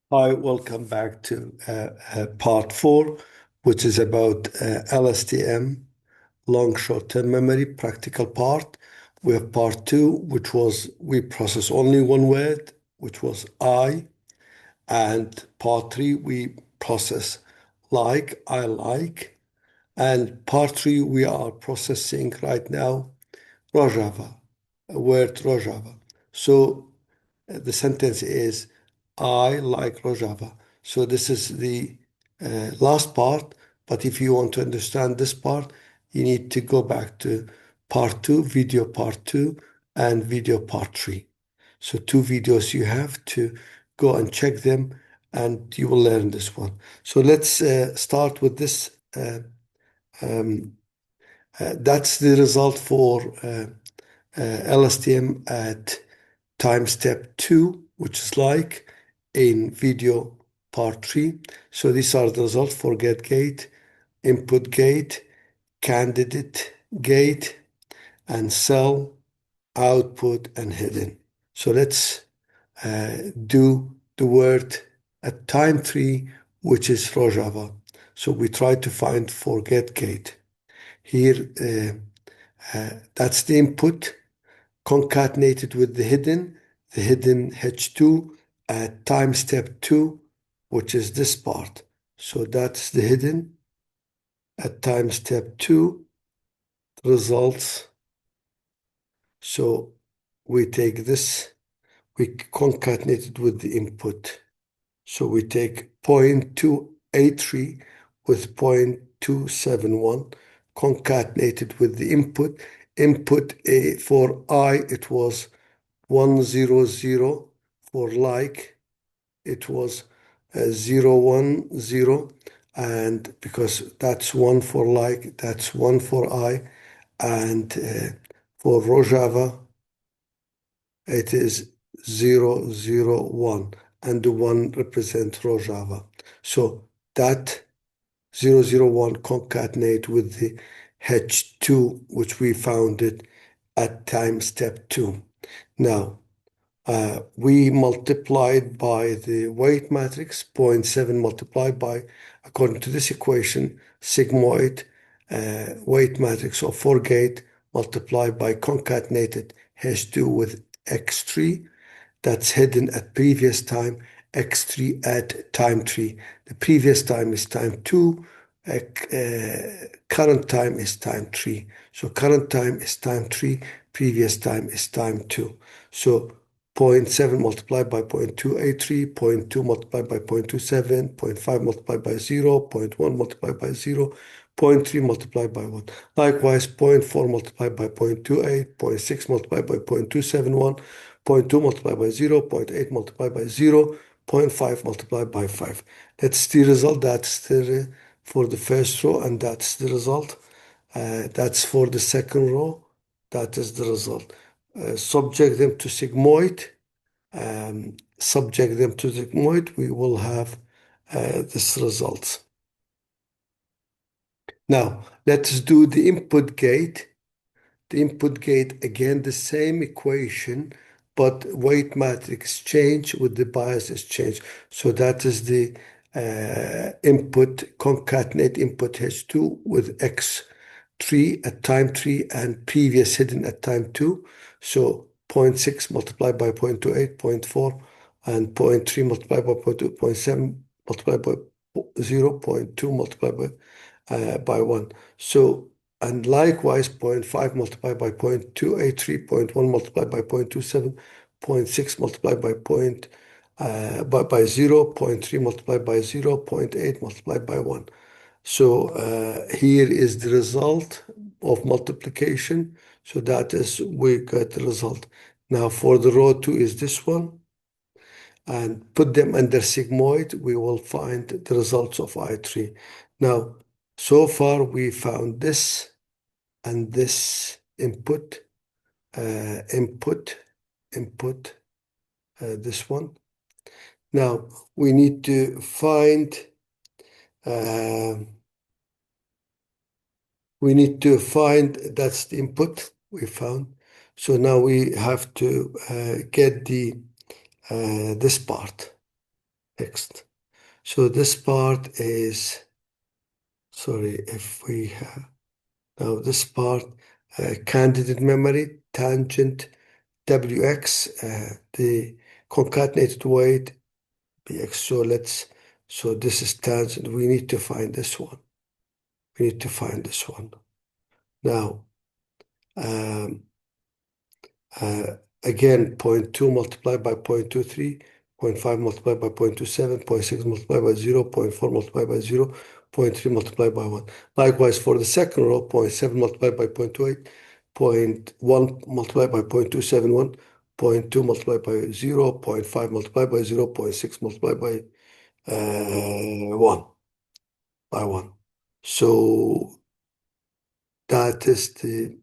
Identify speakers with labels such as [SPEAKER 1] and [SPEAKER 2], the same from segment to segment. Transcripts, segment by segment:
[SPEAKER 1] Hi, welcome back to part four, which is about LSTM, long short-term memory, practical part. We have part two, which was we process only one word, which was I, and part three, we process like, I like, and part three, we are processing right now Rojava, word Rojava. So the sentence is, I like Rojava. So this is the last part. But if you want to understand this part, you need to go back to part two, video part two, and video part three. So two videos you have to go and check them, and you will learn this one. So let's start with this. That's the result for LSTM at time step 2, which is like in video part 3. So these are the results for get gate, input gate, candidate gate, and cell, output, and hidden. So let's do the word at time 3, which is Rojava. So we try to find for get gate. Here, that's the input concatenated with the hidden H2 at time step 2, which is this part. So that's the hidden at time step 2 results. So we take this, we concatenate it with the input. So we take 0.283 with 0.271 concatenated with the input. Input A for I, it was 100. For like, it was 010. And because that's one for like, that's one for I. And for Rojava, it is 001. And the one represents Rojava. So that 001 concatenate with the H2, which we found it at time step 2. Now, we multiplied by the weight matrix, zero point 0.7 multiplied by, according to this equation, sigmoid weight matrix of 4 gate multiplied by concatenated H2 with X3. That's hidden at previous time, X3 at time 3. The previous time is time 2, current time is time 3. So current time is time 3, previous time is time 2. So 0.7 multiplied by 0.283, 0.2 multiplied by 0.27, 0.5 multiplied by 0, 0.1 multiplied by 0, 0.3 multiplied by 1. Likewise, 0.4 multiplied by 0.28, 0.6 multiplied by 0.271, 0.2 multiplied by 0, 0.8 multiplied by 0, 0.5 multiplied by 5. That's the result. That's the for the first row, and that's the result. That's for the second row. That is the result. Subject them to sigmoid. Subject them to sigmoid. We will have this result. Now, let's do the input gate. The input gate, again, the same equation, but weight matrix change with the biases change. So that is the input, concatenate input H2 with X3 at time 3 and previous hidden at time 2. So 0.6 multiplied by 0.28, 0.4, and 0.3 multiplied by 0.2, 0.7 multiplied by 0, 0.2 multiplied by 1. So and likewise, 0.5 multiplied by 0.283, 0.1 multiplied by 0.27, 0.6 multiplied by by 0, 0.3 multiplied by 0, 0.8 multiplied by 1. So here is the result of multiplication. So that is, we got the result. Now for the row 2 is this one. And put them under sigmoid, we will find the results of I3. Now, so far we found this and this input, input, this one. Now we need to find, that's the input we found. So now we have to get the this part. Next. So this part is, sorry, if we have, now this part, candidate memory, tangent, Wx, the concatenated weight, Bx. So this is tangent. We need to find this one. We need to find this one. Now, um, again, zero point 0.2 multiplied by 0.23, 0.5 multiplied by 0.27, 0.6 multiplied by 0, 0.4 multiplied by 0, 0.3 multiplied by 1. Likewise, for the second row, 0.7 multiplied by 0.28, 0.1 multiplied by 0.271, 0.2 multiplied by 0, 0.5 multiplied by 0, 0.6 multiplied by 1. By 1. So that is the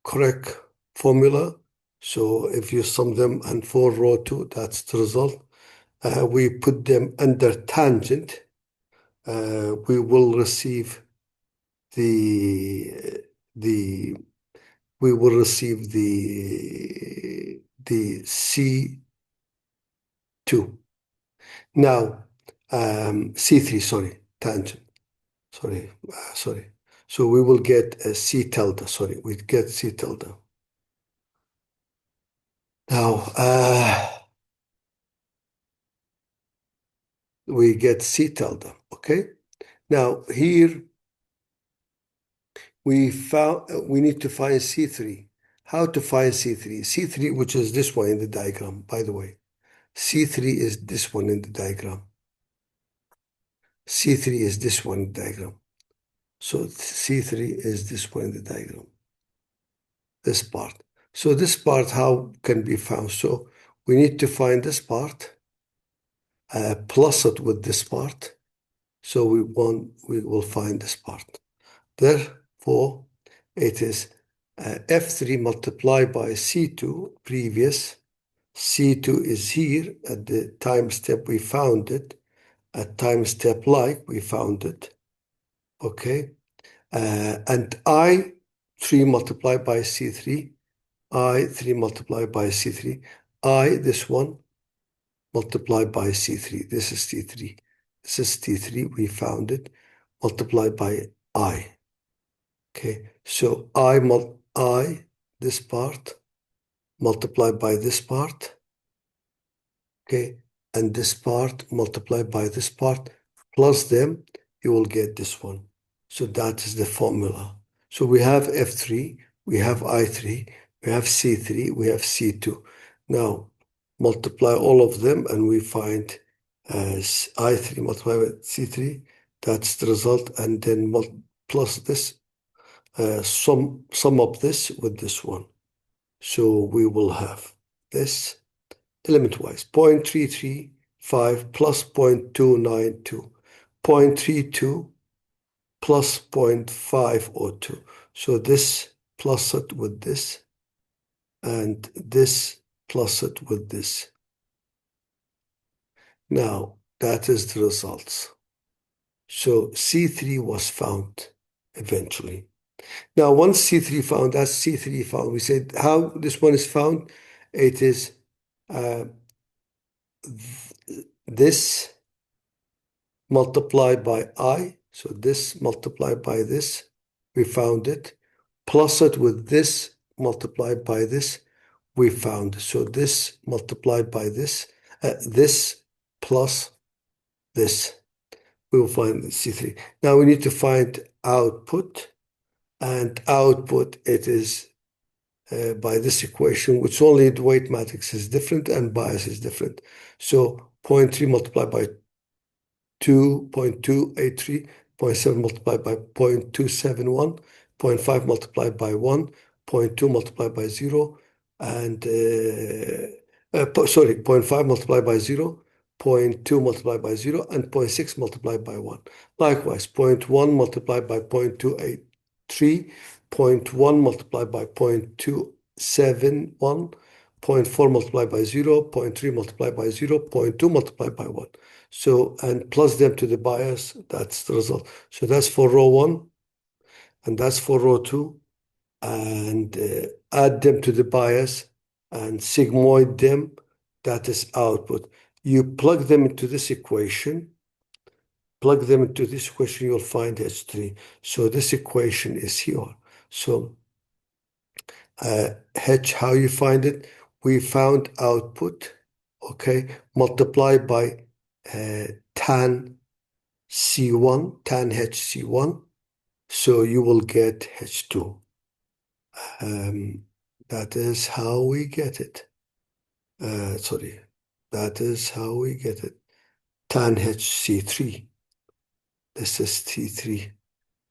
[SPEAKER 1] correct formula. So if you sum them and for row 2, that's the result. We put them under tangent. We will receive the the we will receive the C2. Now C3, sorry, tangent. Sorry. So we will get a C tilde. Sorry, we get C tilde. Now we get C tilde. Okay. Now here we need to find C3. How to find C3? C3, which is this one in the diagram, by the way. C3 is this one in the diagram. C3 is this one in the diagram. So C3 is this one in the diagram. This part. So this part, how can be found? So we need to find this part, plus it with this part. So we will find this part. Therefore, it is F3 multiplied by C2 previous. C2 is here at the time step we found it. At time step like we found it. Okay. And I3 multiplied by C3. I3 multiplied by C3. This one, multiplied by C3. This is C3. This is T3. We found it. Multiplied by I. Okay. So this part, multiplied by this part. Okay. And this part multiplied by this part, plus them, you will get this one. So that is the formula. So we have F3, we have I3, we have C3, we have C2. Now multiply all of them and we find I3 multiplied by C3. That's the result. And then plus this, sum up this with this one. So we will have this element-wise, 0.335 plus 0.292, 0.32 plus 0.502. So this plus it with this, and this plus it with this. Now, that is the results. So C3 was found eventually. Now, once C3 found, that's C3 found. We said how this one is found. It is this multiplied by I. So this multiplied by this, we found it. Plus it with this multiplied by this, we found it. So this multiplied by this plus this, we will find the C3. Now we need to find output, and output it is by this equation, which only the weight matrix is different and bias is different. So 0.3 multiplied by 2.283, 0.7 multiplied by 0.271, 0.5 multiplied by 1, 0.2 multiplied by 0, and sorry, 0.5 multiplied by 0, 0.2 multiplied by 0, and 0.6 multiplied by 1. Likewise, 0.1 multiplied by 0.283, 0.1 multiplied by 0.271, 0.4 multiplied by 0, 0.3 multiplied by 0, 0.2 multiplied by 1. So, and plus them to the bias, that's the result. So that's for row 1, and that's for row 2, and add them to the bias and sigmoid them, that is output. You plug them into this equation. Plug them into this equation, you'll find H3. So this equation is here. So H, how you find it? We found output, okay, multiplied by tan C1, tan HC1. So you will get H2. That is how we get it. Sorry, that is how we get it. Tan HC3. This is T3.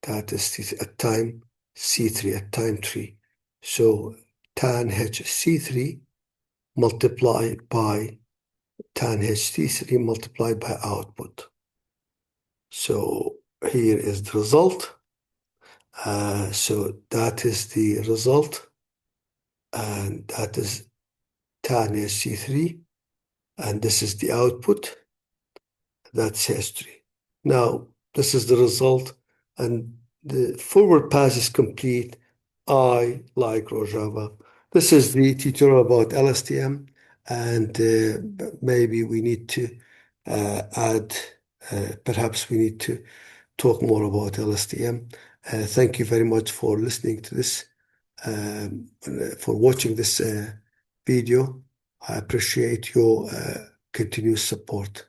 [SPEAKER 1] That is T3 at time C3 at time 3. So tan HC3 multiplied by tan HT3 multiplied by output. So here is the result. So that is the result, and that is tan HC3, and this is the output. That's history. Now, this is the result, and the forward pass is complete. I like Rojava. This is the tutorial about LSTM, and maybe we need to add, perhaps we need to talk more about LSTM. Thank you very much for listening to this, for watching this video. I appreciate your continuous support.